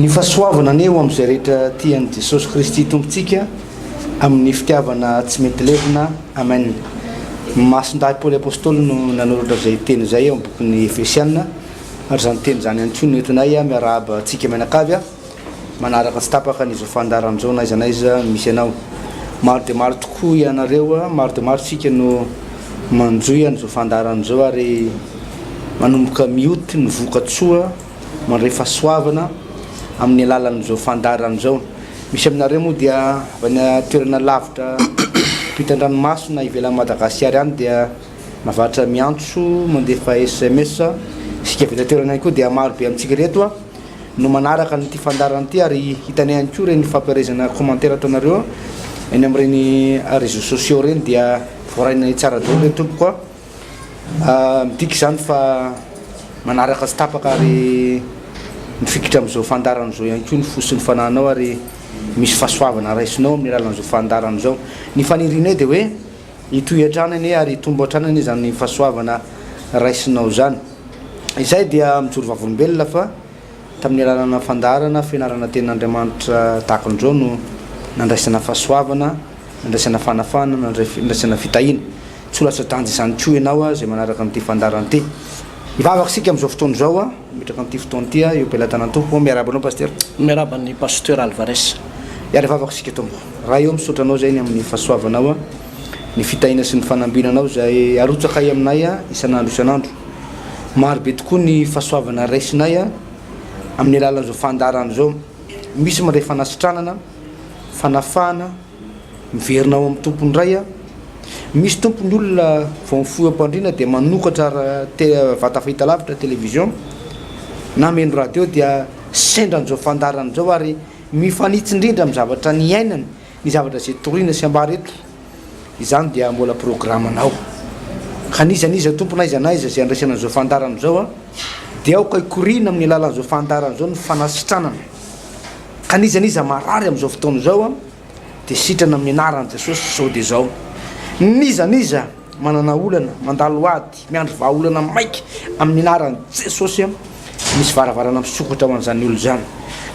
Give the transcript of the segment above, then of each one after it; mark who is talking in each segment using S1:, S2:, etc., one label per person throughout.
S1: Ny fahasoavana aneo amin'izay rehetra tian'i Jesosy Kristy tompontsika amin'ny fitiavana tsy mety levina. Amen. Mason-dahy Paoly apôstôly no nanoratra izay teny izay ao amin'ny bokin'ny Efesiana, ary izany teny izany ihany koa no entinay miarahaba antsika mianakavy manaraka tsy tapaka ny izao fandaharan'izao na aiza na aiza misy ianao. Maro dia maro tokoa ianareo, maro dia maro tsika no manjoy an'izao fandaharan'izao ary manomboka mioty ny vokatsoa mandray fahasoavana amin'ny alalan'izao fandaharan'izao. Misy aminareo moa dia avy any toerana lavitra ampitan-dranomasina na ivelan'i Madagasikara any dia mahavatra miantso mandefa SMS isika avy toerana ihany koa dia maro be amintsika reto no manaraka n'ity fandaharana ity ary hitanay ihany koa reny fampiarezana commentaire ataonareo eny amin'ireny réseaux sociaux reny dia voarainay tsara daholo reny tompo koa. Midika izany fa manaraka tsy tapaka ary mifikitra amin'izao fandaharan'izao ihany koa ny fosin'ny fanahinao ary misy fahasoavana raisinao amin'ny alalan'izao fandaharan'izao. Ny fanirinay dia hoe hitohy hatranany ary hitombo hatranany zany fahasoavana raisinao zany. Izay dia mijoro vavolombelona fa tamin'ny alalana fandaharana fianarana ten'Andriamanitra tahaka an'izao no nandraisana fahasoavana, nandraisana fanafana, nandraisana fitahiana. Tsy ho lasa tanjy izany koa ianao izay manaraka amin'ity fandaharana ity. Hivavaka isika amin'izao fotoana izao mipetraka amin'ity fotoana ity eo am-pelantanan'ny tompo. Miarabanao pasteur.
S2: Miaraban'ny pasteur Alvarez.
S1: Iary vavaka isika tompo. Raha eo misotranao zay ny amin'ny fahasoavanao, ny fitahiana sy ny fanambinanao izay arotsaka aminay isan'andro isan'andro. Maro be tokoa ny fahasoavana raisinay amin'ny alalan'izao fandaharan'izao. Misy mandray fanasitranana, fanafana, miverinao amin'ny tompony ray. Misy tompony olona vao mifohy am-pandriana dia manokatra vata fahitalavitra televizion na meno radio dia sendran'izao fandaharan'izao ary mifanitsy indrindra amin'ny zavatra ny ainany, ny zavatra izay toriana sy ambara eto. Izany dia mbola programanao. Ka nizaniza tompona aiza na aiza izay andraisana an'izao fandaharan'izao dia aoka ikorina amin'ny alalan'izao fandaharan'izao ny fanasitranana. Ka nizaniza marary amin'izao fotoana izao dia sitrana amin'ny anaran'i Jesosy zao dia zao. Nizaniza manana olana, mandalo ady, miandry vahaolana maiky amin'ny anaran'i Jesosy misy varavarana misokatra ho an'izany olona zany.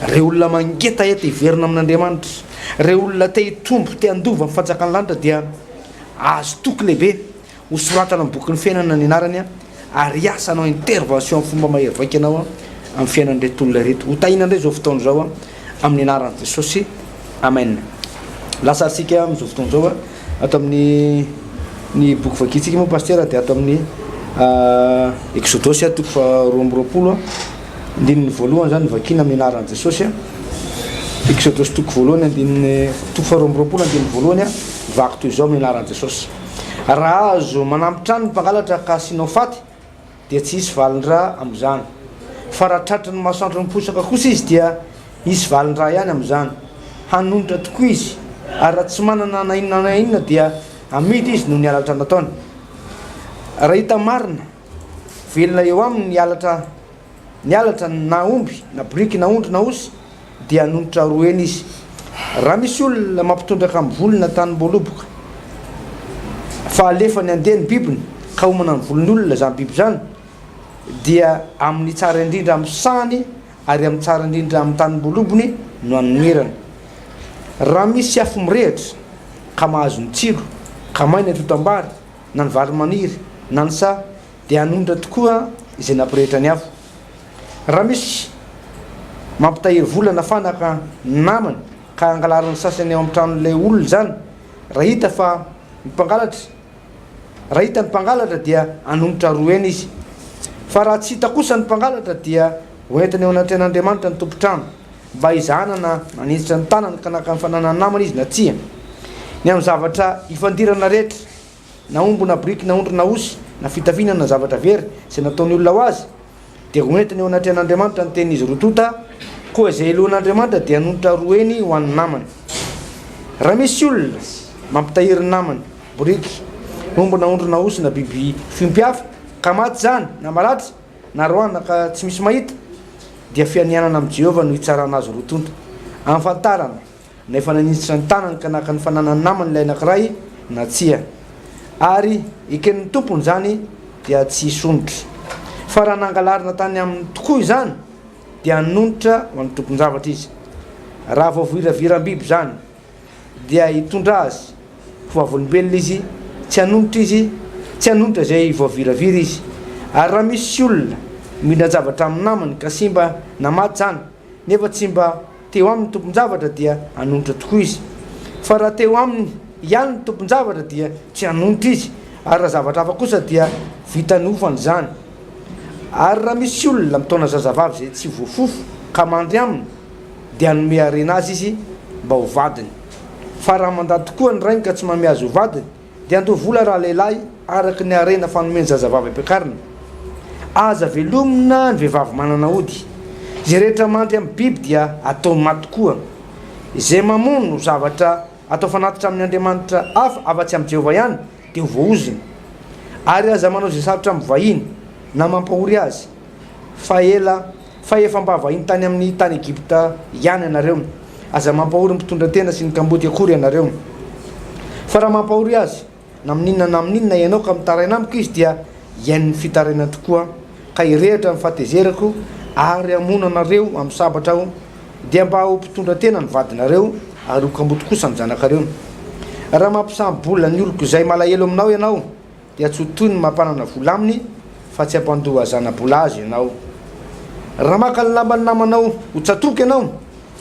S1: Reo olona mangeta eta hiverina amin'Andriamanitra, reo olona te hitombo, te handova amin'ny fanjakan'ny lanitra dia azo toky lehibe ho soratana amin'ny bokin'ny fiainana ny anarany ary asanao intervention amin'ny fomba mahery vaika anao amin'ny fiainan'ireto olona reto. Ho tahina indray izao fotoana izao amin'ny anaran'i Jesosy. Amen. Lasa sika amin'izao fotoana izao ato amin'ny boky vakintsika moa pasteur dia ato amin'ny Eksodosy toko faharoa amby roapolo andininy voalohany zany vakina amin'ny anaran'i Jesosy. Eksodosy toko voalohany andininy toko faharoa amby roapolo andininy voalohany vaky toy izao amin'ny anaran'i Jesosy. Raha azo manampitrany ny mpangalatra ka asianao faty dia tsy hisy valin-drà amin'izany, fa raha tratrany masoandro miposaka kosa izy dia hisy valin-drà ihany amin'izany. Hanonitra tokoa izy ary raha tsy manana na inona na inona dia amidy izy no nialatra nataony. Raha hita marina velona eo aminy nialatra na omby na biriky na ondry na osy dia hanonitra roeny izy. Raha misy olona mampitondraka amin'ny volona tany-boaloboka fa alefany andeha ny bibiny ka homana ny volon'olona izany biby izany dia amin'ny tsara indrindra amin'ny sahany ary amin'ny tsara indrindra amin'ny tany-boalobony no anomerany. Raha misy afo mirehitra ka mahazo ny tsilo ka maina totam-bary na ny vary maniry na ny sa dia hanonitra tokoa izay nampirehitra ny afo. Raha misy mampitahiry volana fanaka namany ka angalarany sasany ao amin'ny tranon'ilay olona zany, raha hita ny mpangalatra dia hanonitra roeny izy. Fa raha tsy hita kosa ny mpangalatra dia hoentiny ao anaty an'Andriamanitra ny tompo-trano mba hizahanana nanitsitra ny tanany ka naka ny fananany namana izy na tsia. Ny amin'ny zavatra hifandirana rehetra na omby na biriky na ondry na osy na fitafiana na zavatra very izay nataony olona ho azy dia hoentiny ao anaty an'Andriamanitra ny tenin'izy rotota, koa izay elohan'Andriamanitra dia hanonitra roeny ho an'ny namany. Raha misy olona mampitahiry ny namany, biriky, omby na ondry na osy na biby fiompiafa ka maty zany na maratra na roana ka tsy misy mahita dia fianianana amin'i Jehovah no hitsarana azy rotonta. Anfantarana na efa nanitsitra ny tanany ka naka ny fananany namany ilay anankiray na tsia ary eken'ny tompony zany dia tsy hisondrotra. Fa raha nangalarina tany amin'ny tokoa izany dia hanonitra ho an'ny tompon-javatra izy. Raha vao viraviram-biby zany dia hitondra azy ho avolombelona izy, tsy hanonitra izy, tsy hanonitra zay vao viravira izy. Ary raha misy olona mihinan-javatra amin'ny namany ka sy mba namaty zany nefa tsy mba teo amin'ny tompon-javatra dia hanonitra tokoa izy. Fa raha teo aminy ihany ny tompon-javatra dia tsy hanonitra izy, ary raha zavatra hafa kosa dia vitanofany zany. Ary raha misy olona mitaona zazavavy zay tsy voafofo ka mandry aminy dia hanome harena azy izy mba ho vadiny. Fa raha mandady tokoa ny rainy ka tsy manome azy ho vadiny dia andao vola raha lehilahy araky ny harena fanomeny zazavavy ampiakariny. Aza velomina ny vehivavy manana ody. Zay rehetra mandry amin'ny biby dia atao maty koa. Izay mamono zavatra atao fanatitra amin'ny Andriamanitra hafa afa-tsy amin'ny Jehova ihany dia ho voaoziny. Ary aza manao zay sarotra amin'ny vahiny na mampahory azy. Fa efa mba vahiny tany amin'ny tany Egypta ihany ianareo. Aza mampahory ny mpitondra tena sy ny kamboty akory ianareo. Fa raha mampahory azy na amin'inona ianao ka mitaraina amiko izy dia iain'ny fitaraina tokoa, ka irehitra ny fahatezerako ary amono anareo amin'ny sabatra aho dia mba ho mpitondra tena ny vadinareo ary ho kamboty kosa ny zanakareo. Raha mampisambola ny oloko izay malahelo aminao ianao dia tsy ho toy ny mampanana vola aminy fa tsy hampandoa zana-bola azy ianao. Raha maka ny lamba ny namanao ho tsatoky ianao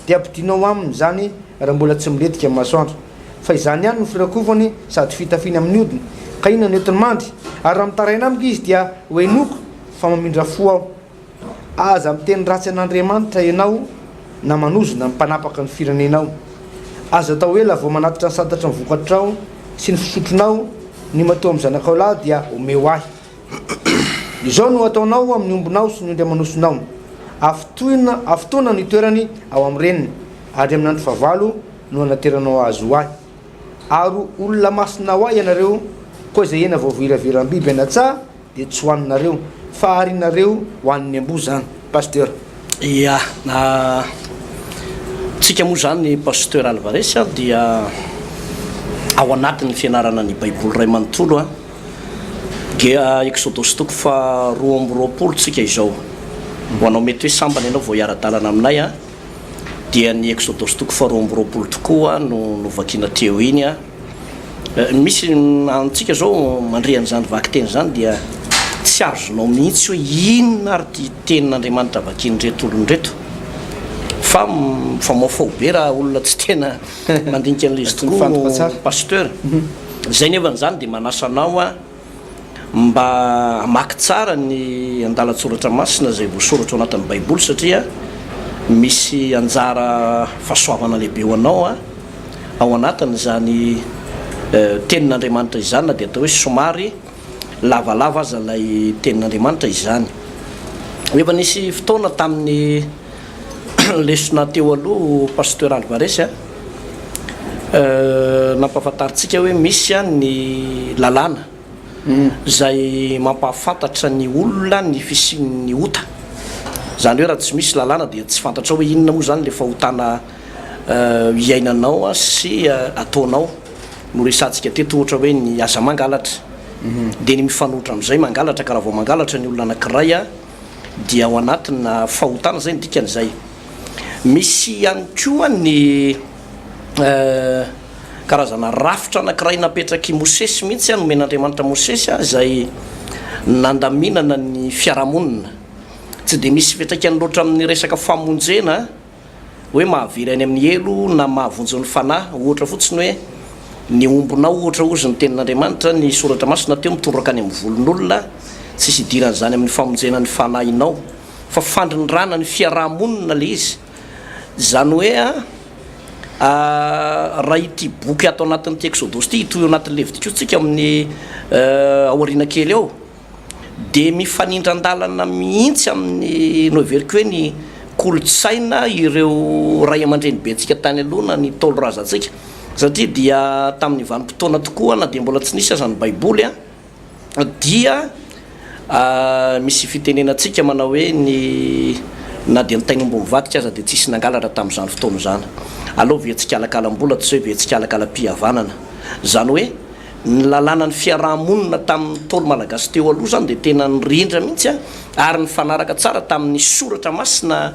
S1: dia ampidinao aminy zany raha mbola tsy miletika amin'ny masoandro. Fa izany ihany no firakofany sady fitafiny amin'ny odiny. Ka inona ny entiny mandry? Ary raha mitaraina amiko izy dia ho enoko fa mamindra fo aho. Aza miteny ratsy an'Andriamanitra ianao na manozona mpanapaka ny firenenao. Aza atao ela vao manatitra ny santatra ny vokatrao sy ny fisotronao ny matoa amin'ny zanakao lahy dia omeo ahy. Izao no ataonao amin'ny ombonao sy ny ondry amanosinao. Afotoana ny toerany ao amin'ny reniny ary amin'ny andro fahavalo no anateranao azy ho ahy. Ary olona masina ho ahy ianareo, koa izay ena vao viraviram-biby anatsah dia tsy hoaninareo fa harinareo ho an'ny ambo zany. Pasteur.
S2: Ya, tsika moa zany Pasteur Alvarez dia ao anatin'ny fianarana ny Baiboly ray manontolo dia Eksodosy toko fa 12 tsika izao. Ho anao mety hoe sambany ianao vao hiara-dalana aminay dia ny Eksodosy toko fa 12 tokoa no vakina teo iny misy antsika zao mandre an'izany vaky teny zany dia tsy azonao mihitsy hoe inona ary ty tenin'Andriamanitra vakiny reto olony reto. Fa mafao be raha olona tsy tena mandinika an'ilay izy tokoa Pasteur. Zay nefa n'izany dia manasa anao mba hamaky tsara ny andalan-tsoratra masina zay voasoratra ao anatin'ny Baiboly satria misy anjara fahasoavana lehibe ho anao ao anatiny zany tenin'Andriamanitra izany na dia atao hoe somary lavalava aza ilay tenin'Andriamanitra izany. Efa nisy fotoana tamin'ny lesona teo aloha Pasteur Alvarez nampahafantaritsika hoe misy ny lalàna zay mampahafantatra ny olona ny fisian'ny ota. Zany hoe raha tsy misy lalàna dia tsy fantatra hoe inona moa zany le fahotana iainanao sy ataonao. No resantsika teto ohatra hoe ny aza mangalatra dia ny mifanohitra amin'izay mangalatra ka raha vao mangalatra ny olona anankiray dia ao anatina fahotana zay ny dikan'izay. Misy ihany koa ny karazana rafitra anankiray napetraky Mosesy mihitsy nomen'Andriamanitra Mosesy zay nandaminana ny fiarahamonina. Tsy dia misy fiantraikany loatra amin'ny resaka famonjena hoe mahavery any amin'ny elo na mahavonjy ny fanahy, ohatra fotsiny hoe ny ombonao ohatra ozy ny tenin'Andriamanitra ny soratra masina teo mitondraka any amin'ny volon'olona tsisy idiran'izany amin'ny famonjena ny fanahinao fa fandrindrana ny fiarahamonina le izy. Zany hoe raha ity boky ato anatin'ny Eksodosy ity itoy anatin'ny Levitika amin'ny aoriana kely ao dia mifanindran-dalana mihitsy amin'ny no everiko hoe ny kolotsaina ireo ray aman-dreny be antsika tany aloha ny tolo razantsika satria dia tamin'ny vanim-potoana tokoa na dia mbola tsy nisy aza ny Baiboly dia misy fitenenantsika manao hoe ny na dia ny taignombo mivadika aza dia tsisy nangalatra tamin'izany fotoana zany. Aleo ve tsika alakalam-bola tsy hoe ve tsika alakala-pihavanana. Zany hoe ny lalàna ny fiarahamonina tamin'ny tolo malagasy teo aloha zany dia tena nyrindra mihitsy ary ny fanaraka tsara tamin'ny soratra masina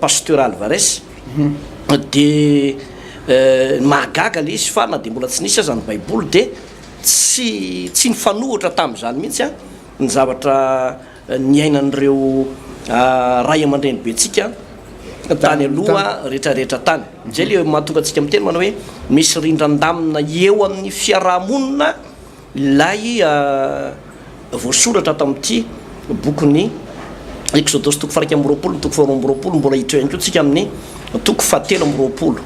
S2: pasteur Alvarez dia mahagaga le izy fa na dia mbola tsy nisy aza ny baiboly dia tsy nifanohitra tamin'izany mihitsy ny zavatra nyainan'ireo ray aman-dreny be tsika tany aloha rehetrarehetra tany zay le mahatonga antsika amin'ny teny manao hoe misy rindran-damina eo amin'ny fiarahamonina ilay voasoratra tamin'ity bokyny Eksodosy toko 1:20 toko 2:20 mbola hitra ihany koa tsika amin'ny toko 7:20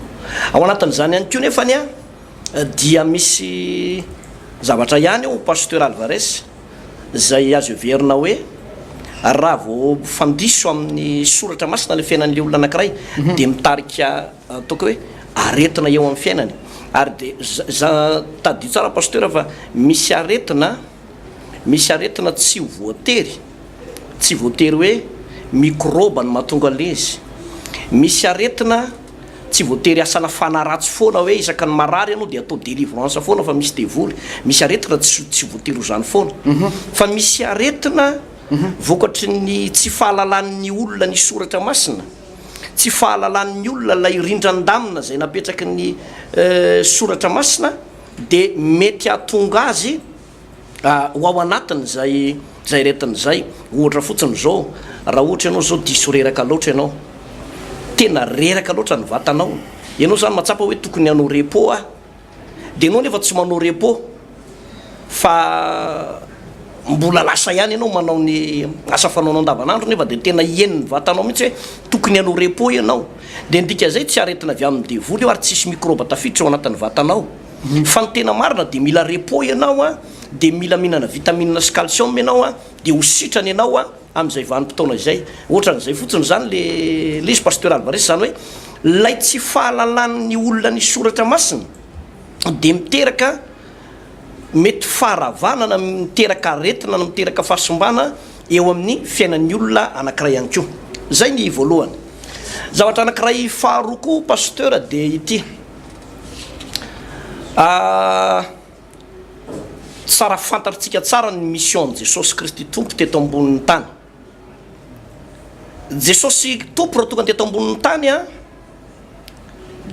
S2: ao anatin'izany ihany koa nefany dia misy zavatra ihany eo pasteur Alvarez zay azo everina hoe raha vao fandiso amin'ny soratra masina le fiainan'le olona anankiray dia mitarika ataoko hoe aretina eo amin'ny fiainany ary dia za tadio tsara pasteur fa misy aretina tsy voatery hoe microbe ny mahatonga an'le izy misy aretina tsy voatery asana fanaratsy foana hoe isaka ny marary ianao dia atao délivrance foana fa misy devoly misy aretina tsy voatery ho zany foana fa misy aretina vokatry ny tsy fahalalan'ny olona ny soratra masina tsy fahalalan'ny olona lay rindran-damina zay napetraky ny soratra masina dia mety ahatonga azy ho ao anatiny zay aretin'izay ohatra fotsiny zao raha ohatra ianao zao diso reraka loatra ianao tena reraka loatra ny vatanao ianao zany matsapa hoe tokony hanao repos dia ianao nefa tsy manao repos fa mbola lasa ihany ianao manao ny asa fanaonao andavanandro nefa dia tena ieniny vatanao mihitsy hoe tokony hanao repos ianao dia ndika zay tsy aretina avy amin'ny devoly eo ary tsisy microbe tafiditra ao anatin'ny vatanao fa ny tena marina dia mila repos ianao dia mila mihinana vitamine sy calcium ianao dia ho sitrany ianao amin'izay vanim-potoana izay ohatran'izay fotsiny zany le izy pasteur Alvarez zany hoe lay tsy fahalalan'ny olona ny soratra masina dia miteraka mety faharavanana miteraka aretina na miteraka fahasimbana eo amin'ny fiainan'ny olona anankiray ihany koa zay ny voalohany zavatra anankiray faharoa koa pasteur dia ity tsara fantatritsika tsara ny mission Jesosy Kristy tompo teto ambonin'ny tany Jesosy tompo raha tonga teto ambonin'ny tany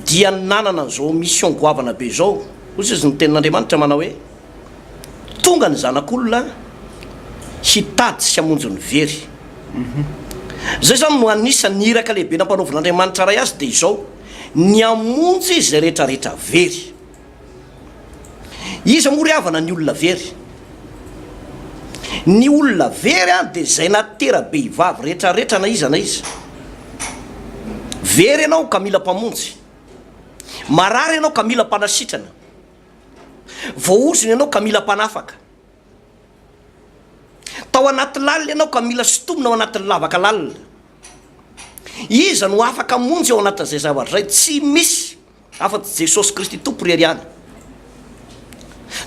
S2: dia nanana zao mission goavana be zao ozy izy ny tenin'Andriamanitra manao hoe tonga ny zanak'olona hitady sy hamonjy ny very zay zany no anisany iraka lehibe nampanaovan'Andriamanitra ray azy dia izao ny amonjy zay rehetrarehetra very izy mory havana ny olona very ny olona very dia zay natera be hivavy rehetrarehetra na iza very ianao ka mila mpamonjy marary ianao ka mila mpanasitrana voaozony ianao ka mila mpanafaka tao anaty lalina ianao ka mila sitomina ao anatin'ny lavaka lalina iza no afaka monjy ao anatin'izay zavatra zay tsy misy afa-tsy Jesosy Kristy tompo rery any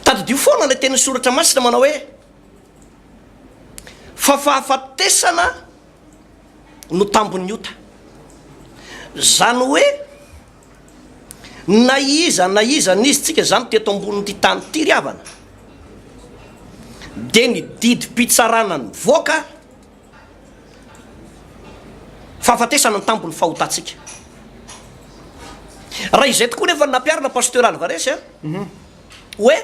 S2: tadidio foana ilay teny soratra masina manao hoe fa fahafatesana no tambon'ny ota zany hoe na iza nizy tsika zany teto ambonin'ity tany ty ryavana dia ny didy mpitsarana ny voaka fahafatesana ny tambony fahotatsika raha izay tokoa nefa nampiarina pasteur Alvarez hoe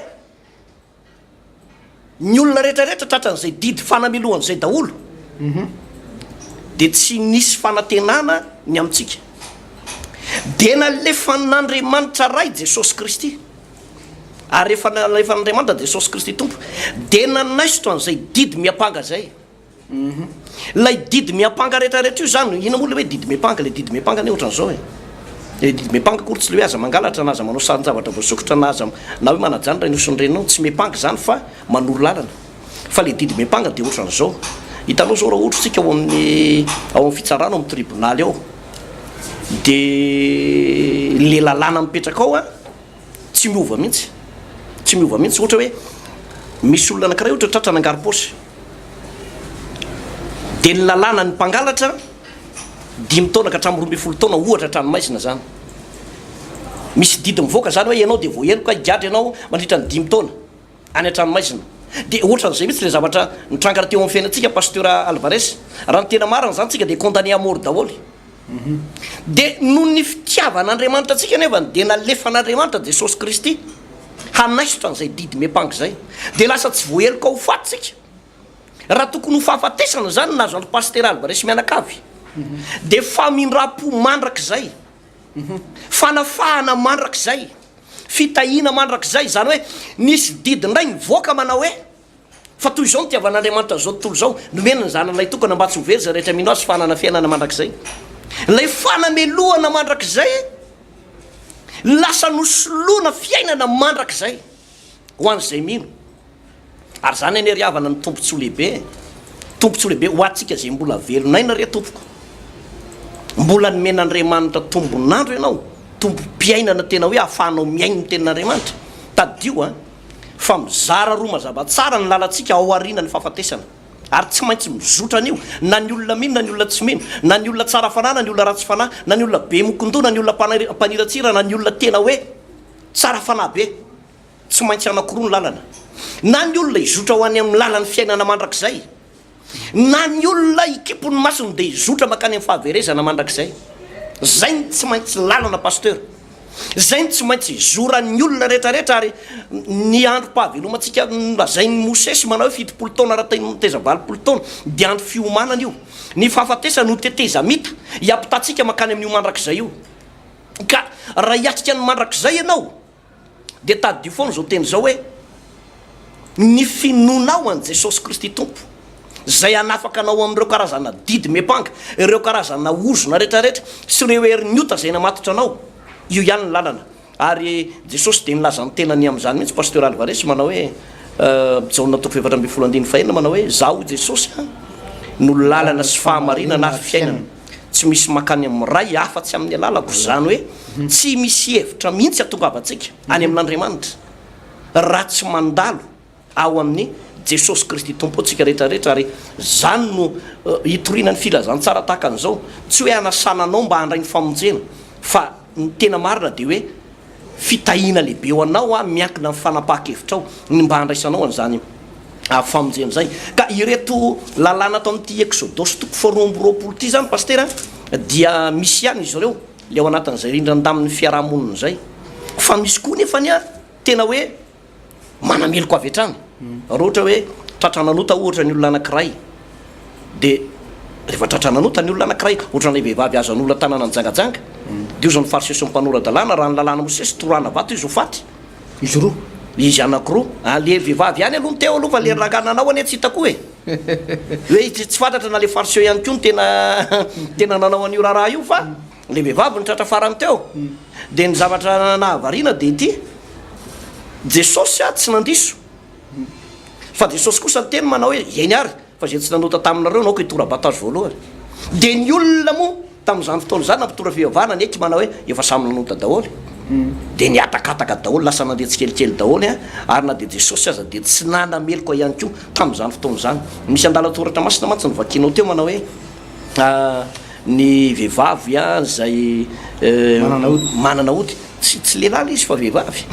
S2: ny olona rehetrarehetra tratran'izay didy fanamelohan'izay daholo dia tsy nisy fanantenana ny amintsika dia nalefa n'Andriamanitra ray Jesosy Kristy ary rehefa nalefa n'Andriamanitra Jesosy Kristy tompo dia nanaisotra an'izay didy miapanga zay lay didy miapanga rehetrarehetra io zany ina moa le hoe didy miapanga le didy miapanga ne ohatran'izao le didy miapanga kory tsy le hoe aza mangalatra na aza manao sarin-javatra voasokotra na aza na hoe manajanona nosony renao tsy miapanga zany fa manoro lalana fa le didy miapanga dia ohatran'izao hitanao zao raha ohatra tsika ao amin'ny fitsarana amin'ny tribonaly ao dia le lalàna mipetraka ao tsy miova mihitsy ohatra hoe misy olona anankiray ohatra tratra nangarom-paosy dia ny lalàna ny mpangalatra 5 taona ka hatramin'ny 12 taona ohatra tranomaizina zany misy didy mivoaka zany hoe ianao de voaheloka higadry ianao mandritra ny 5 taona any an-tranomaizina de ohatran'izay mihitsy le zavatra nitrangana teo amin'ny fiainantsika pasteur Alvarez raha ny tena marina zany tsika de condamné à mort daholy de noho ny fitiavan'Andriamanitra atsika nevany de nalefan'Andriamanitra Jesosy Kristy hanaisotra an'izay didy mepangy zay de lasa tsy voaheloka ho fatytsika raha tokony ho fahafatesana zany nazo andro pasteur Alvarez mianakavy de famindram-po mandrak'izay fanafahana mandrak'izay fitahina mandrak'izay zany hoe nisy didy ndray mivoaka manao hoe fa toy izao nitiavan'Andriamanitra zao tontolo zao nomenany zananay tokana mba tsy ho very za rehetra mino azy fanana fiainana mandrak'izay lay fanamelohana mandrak'izay lasa nosoloana fiainana mandrak'izay ho an'izay mino ary zany any ry havana ny tompontsoa lehibe ho atsika zay mbola velonaina re tompoko mbola nomen'Andriamanitra tombonandro ianao tombo-piainana tena hoe ahafahanao miainy ny tenin'Andriamanitra tadio fa mizara roa mazava tsara ny lalantsika ao aoriana ny fahafatesana ary tsy maintsy mizotra an'io na ny olona mino na ny olona tsy mino na ny olona tsara fanahy na ny olona ratsy fanahy na ny olona be mokondoa na ny olona mpaniratsira na ny olona tena hoe tsara fanahy be tsy maintsy anankiroa ny lalana na ny olona izotra ho any amin'ny lalan'ny fiainana mandrak'izay na ny olona ikipony masony de izotra makany amin'ny fahaverezana mandrak'izay zay ny tsy maintsy lalana pasteur zay ny tsy maintsy zoran'ny olona rehetrarehetra ary ny androm-pahavelomantsika lazainy Mosesy manao hoe 70 taona raha teza 20 taona de andro fiomanana io ny fahafatesana no teteza mita hiampitatsika makany amin'io mandrak'izay io ka raha hiatrika ny mandrak'izay ianao de tadio foana zao teny zao hoe ny finonao an Jesosy Kristy tompo zay anafaka anao amin'ireo karazana didy mepanga ireo karazana ozona rehetrarehetra sy ireo heriniota zay namatotra anao io ihany ny lalana ary Jesosy de nilaza ny tenany amin'izany mihitsy pasteur Alvarez manao hoe Jaona 7:12 manao hoe zaho Jesosy no lalana sy fahamarinana ary fiainana tsy misy makany amin'ny ray afa-tsy amin'ny alalako zany hoe tsy misy hevitra mihitsy atongavantsika any amin'Andriamanitra raha tsy mandalo ao amin'ny Jesosy Kristy tompo atsika rehetrarehetra ary zany no hitorinany filazantsara tahaka an'izao tsy hoe anasananao mba handray ny famonjena fa ny tena marina de hoe fitahina lehibe ho anao miankina amin'ny fanapaha-kevitrao ny mba handraisanao an'izany famonjena zay ka ireto lalàna atao amin'ity Eksodosy 4:20 ty zany pasteur dia misy ihany izy ireo le ao anatin'izay rindran-damin'ny fiarahamonina zay fa misy koa nefany tena hoe manameloko avy hatrany raha ohatra hoe tratrananota ohatra ny olona anankiray de rehefa tratrananota ny olona anankiray ohatra ny vehivavy azan'olona tanàna njangajanga de io zany farisesy mpanorad-dalàna raha ny lalàna Mosesy torana vato izy ho faty
S1: izy roa
S2: izy anankiroa le vehivavy ihany aloha ny teo aloha fa le rangananao any tsy hitako hoe tsy fantatra na le fariseo ihany koa ny tena nanao an'io raha io fa le vehivavy ny tratra farany teo de ny zavatra nahavariana de ity Jesosy tsy nandiso fa Jesosy kosa ny teny manao hoe eny ary fa zay tsy nanota taminareo anao ko hitora batazo voalohany de ny olona moa tamin'izany fotoana zany nampitora fivavahana ny eky manao hoe efa samy nanota daholy de niatakataka daholy lasa nandeha tsikelikely daholy ary na de Jesosy aza de tsy nanameloko ihany koa tamin'izany fotoana zany misy andalatoratra masina mantsy ny vakinao teo manao hoe ny vehivavy zay manana ody tsy lehilahy le izy fa vehivavy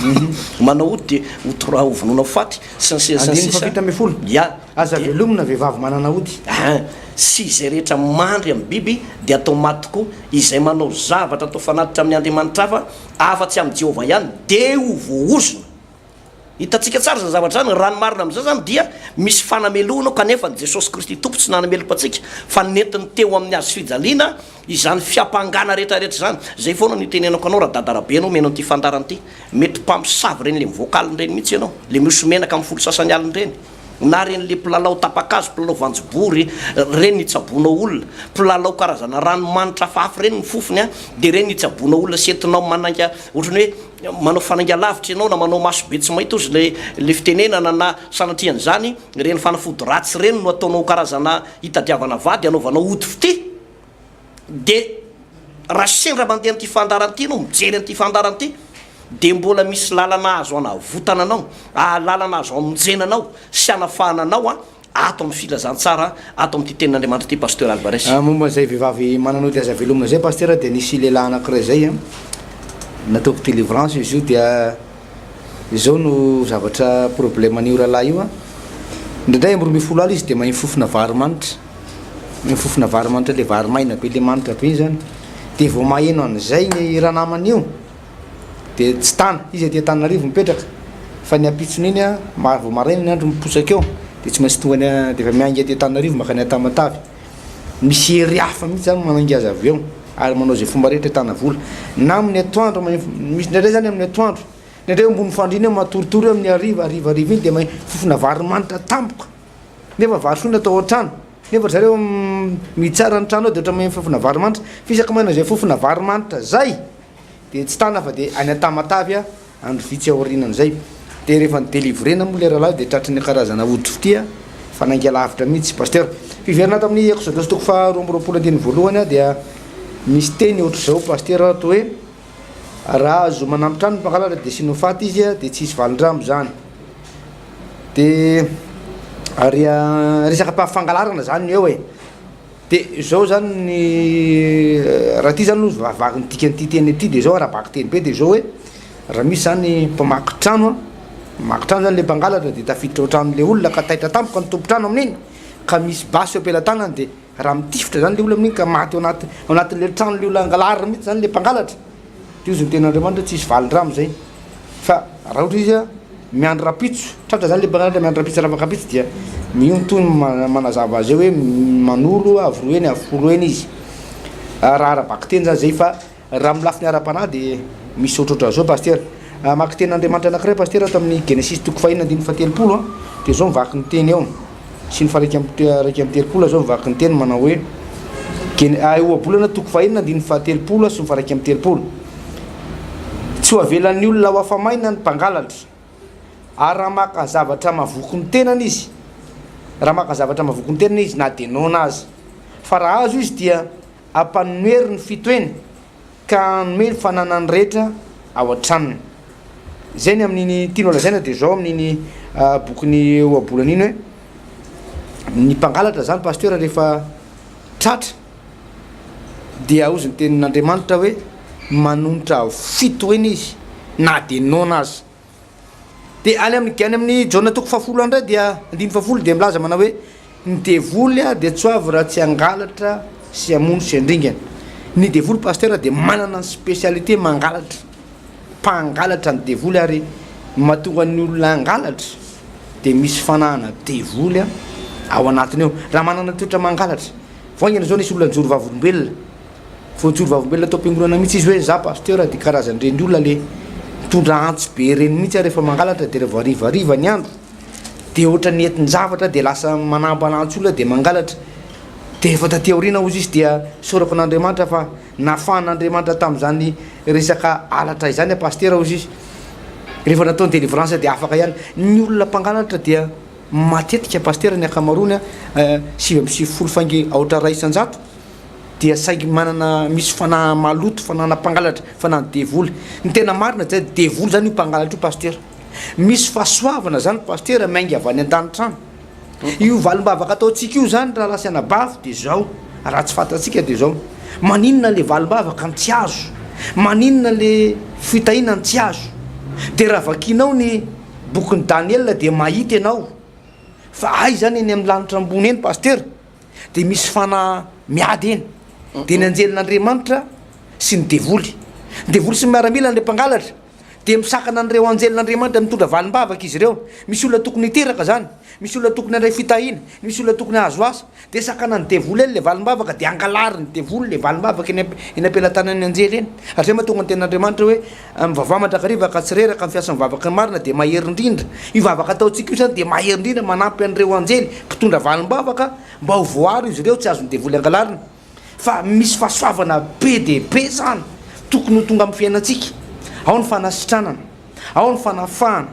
S2: manao ody de otora ovonona faty sy ny sisa
S1: ya aza velomina vehivavy manana ody
S2: sy izay rehetra mandry amin'ny biby de atao maty tokoa izay manao zavatra atao fanatitra amin'ny Andriamanitra hafa afa-tsy amin'ny Jehovah ihany de ho voaozona hitatsika tsara za zavatra zany rano marina am'izay zany dia misy fanamelohana kanefa ny Jesosy Kristy tompo tsy nanameloko atsika fa nentiny teo amin'ny azo fijaliana izany fiampangana rehetrarehetra zay foana ny tenenako anao raha dadarabe anao menao ty fandarany ty mety mpamosavy reny le mivoakaliny reny mihitsy ianao le misy menaka amin'ny folo sasany aliny reny na reny le mpilalao tapakazo mpilalao vanjobory reny nitsabonao olona mpilalao karazana ranomanitra fafy reny ny fofony de reny nitsabonao olona sentinao manainga ohatrany hoe manao fanainga lavitra ianao na manao maso be tsy mahita ozy le fitenenana na sanatriany zany reny fanafody ratsy reny no ataonao karazana hitadiavana vady anaovanao ody fity de raha sendra mandeha n'ity fandaran'ity no mijery an'ity fandaran'ity de mbola misy lalana azo anavotana anao lalana azo amonjenanao sy anafahananao ato amin'ny filazantsara ato amin'ity tenin'Andriamanitra ty pasteur Alvarez
S1: momba zay vehivavy mananody aza velomina zay pasteur de nisy lehilahy anankiray zay nataoko délivrance izy io dia izao no zavatra problème an'io rahalahy io a indraindray amby 10 aly izy de mahay fofona vary manitra fofona vary manitra le vary maina be le manitra be zany de vao maheno an'izay ny raha namany io de tsy tana izy aty Antananarivo mipetraka fa ny apitsony iny a vao maraina ny andro miposaka eo de tsy maintsy tonga de efa miainga aty Antananarivo makany Tamatavy misy hery hafa mihitsy zany manangy azy avy eo ary manao zay fomba rehetra Tanavola na amin'ny atoandro misy ndraindray zany amin'ny atoandro ndraindray ambony fandrina eo matoritory eo amin'ny ariva iny de mahay fofona vary manitra tampoka nefa vary soa natao an-trano nefa zareo mitsara ny trano ao de ohatra mahay fofona vary manitra fisaka manao zay fofona vary manitra zay de tsy tana fa de any Tamatavy a andro vitsy aorinan'izay de rehefa nidélivrena moa le rahalahy de tratry ny karazana hoditro tia fa nangia lavitra mihitsy pasteur fiverina tamin'ny Eksodosy toko fa 12 voalohany a dia misy teny ohatra zao pasteur toa hoe raha azo manampitrano ny mpangalatra de sinofaty izy a de tsisy valindramo zany de ary resaka mpafangalarana zany eo de zao zany ny raha ty zany no vavaky nydikanyty teny ty de zao arabaky teny be de zao hoe raha misy zany mpamaky trano zany le mpangalatra de tafiditra ao tranon'le olona ka taitra tampoka ny tompo-trano amin'iny ka misy basy eo ampelantanany de raha mitifitra zany le olona amin'iny ka maty ao anatin'le tranon'le olona angalarina mihitsy zany le mpangalatra de izy ny ten'Andriamanitra tsisy valindramo zay fa raha ohatra izy a miandro rapitso tratra zany le mpangalatra miandro rapitso ravaka rapitso dia miontony manazava azy eo hoe manolo avroeny aforoeny izy raha arabaky teny zany zay fa raha milafiny ara-panahy de misy ohatrohatra zao pasteur maky ten'Andriamanitra anakiray pasteur tamin'ny Genesis toko 1:17 a de zao mivaky ny teny eo sy ny raiky amby telopolo zao mivaky ny teny manao hoe oabolana toko 1:17 sy ny raiky amby telopolo tsy ho avelan'ny olona ho afamaina ny mpangalatra ary raha maka zavatra mavoky ny tenany izy na de nona azy fa raha azo izy dia ampanomery ny fitoeny ka anome ny fananany rehetra ao an-tranony zay ny amin'iny tiano lazaina de zao amin'iny bokyny oabolana iny hoe ny mpangalatra zany pasteur rehefa tratra dia aozy ny tenin'Andriamanitra hoe manomitra fitoeny izy na de nona azy de any amin'ny Jona toko 10 andray dia 10 de milaza manao hoe ny devoly a de tsy avy raha tsy angalatra sy amono sy andringana ny devoly pasteur de manana ny spécialité mangalatra mpangalatra ny devoly ary mahatonga ny olona angalatra de misy fanahana devoly a ao anatiny eo raha manana toetra mangalatra voangana zao nisy olona njoro vavolombelona fo njoro vavolombelona atao am-piangonana mihitsy izy hoe za pasteur de karazan'ireny olona le mitondra antsy be reny mihitsy rehefa mangalatra de rehefa arivariva ny andro de ohatra ny entiny zavatra de lasa manambanantsy olona de mangalatra de efa taty aoriana ozy izy dia sorako an'Andriamanitra fa nafahan'Andriamanitra tamin'izany resaka alatra izany a pasteur ozy izy rehefa natao ny délivrance de afaka ihany ny olona mpangalatra dia matetika pasteur ny akamarony a 7 fange aotra ray isan-jato dia saingy manana misy fanahy maloto fanahana mpangalatra fanahy devoly ny tena marina zay devoly zany io mpangalatra io pasteur misy fahasoavana zany pasteur maingy avy any an-tanitrano io valimbavaka ataotsika io zany raha lasy anabavy de zao raha tsy fantatsika de zao maninona le valimbavaka ny tsy azo maninona le fitahina ny tsy azo de raha vakinao ny bokyny Daniel de mahita ianao fa ay zany eny amin'ny lanitra ambony eny pasteur de misy fanahy miady eny de ny anjelin'Andriamanitra sy ny devoly sy miaramila le mpangalatra de misakana an'ireo anjelin'Andriamanitra mitondra valimbavaka izy ireo misy olona tokony hiteraka zany misy olona tokony andray fitahina misy olona tokony hahazo asa de sakana ny devoly eny le valimbavaka de angalary ny devoly le valimbavaka eny ampelantanan'ny anjely eny ary mahatonga ny ten'Andriamanitra hoe mivavah mandrakariva ka tsy reraka ny fiasa mivavaka ny marina de mahery indrindra io vavaka ataotsika io zany de mahery indrindra manampy an'ireo anjely mpitondra valimbavaka mba ho voaro izy ireo tsy azony devoly angalarina fa misy fahasoavana be de be zany tokony ho tonga amin'ny fiainantsika ao ny fanasitranana ao ny fanafahana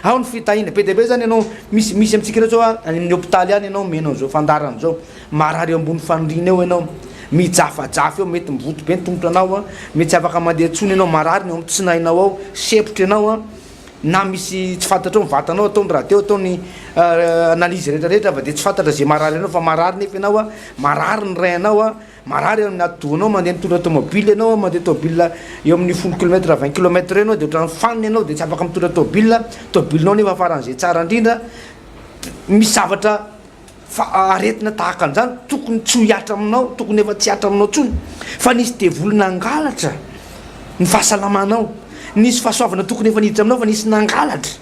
S1: ao ny fitahina be de be zany ianao misy amintsika reo zao amin'ny hôpitaly any ianao menao zao fandarana zao marary eo ambony fanirina eo ianao mijafajafy eo mety mivoto be ny tongotra anao a mety tsy afaka mandeha tsony ianao marary ny eo amin'ny tsinainao ao sepotra ianao a na misy tsy fantatra mivatanao ataony raha teo ataony analyzy rehetrarehetra fa dia tsy fantatra zay marary anao fa marary nefa ianao a marary ny ray anao a marary amin'ny atoanao mandeha mitondra tomobile ianao mandeha tômobile eo amin'ny 10 kilomètre 20 kilomètre ianao dia ohatrany faniny ianao dia tsy afaka mitondra tômobilenao nefa faran'izay tsara indrindra misy zavatra aretina tahaka an'izany tokony tsy ho hiatra aminao tokony efa tsy hiatra aminao tsony fa nisy devoly nangalatra ny fahasalamanao nisy fahasoavana tokony efa niditra aminao fa nisy nangalatra